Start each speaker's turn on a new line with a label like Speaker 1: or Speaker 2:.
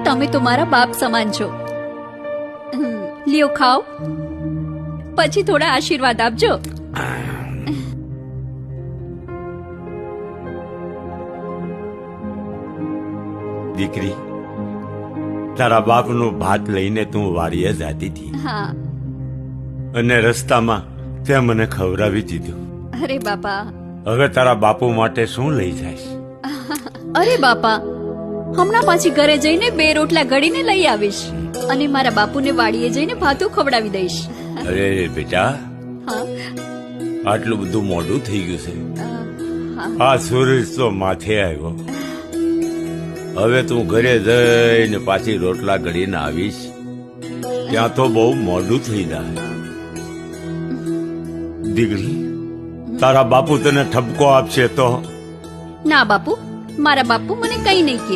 Speaker 1: તમે તો મારા બાપ સમાન છો. લ્યો ખાઓ, પછી થોડા આશીર્વાદ આપજો.
Speaker 2: દીકરી, તારા બાપનું ભાત લઈને તું વાડીએ જાતી હતી
Speaker 1: હા.
Speaker 2: અને રસ્તામાં તે મને ખવડાવી દીધું.
Speaker 1: અરે બાપા,
Speaker 2: હવે તારા બાપુ માટે શું લઈ જઈશ?
Speaker 1: અરે બાપા, હમણાં પાછી ઘરે જઈને 2 રોટલા ઘડીને લઈ આવીશ અને મારા બાપુને વાડીએ જઈને ભાતું ખવડાવી દઈશ.
Speaker 2: અરે બેટા,
Speaker 1: હા.
Speaker 2: આટલું બધું મોડું થઈ ગયું છે.
Speaker 1: હા.
Speaker 2: આ સૂરજ તો માથે આવ્યો. હવે તું ઘરે જઈને પાછી રોટલા ઘડીને આવીશ ત્યાં તો બહુ મોડું થઈ જાય. દીકરી, તારા બાપુ તને ઠપકો આપશે તો?
Speaker 1: ના બાપુ, મારા બાપુ મને કઈ નહીં કહે.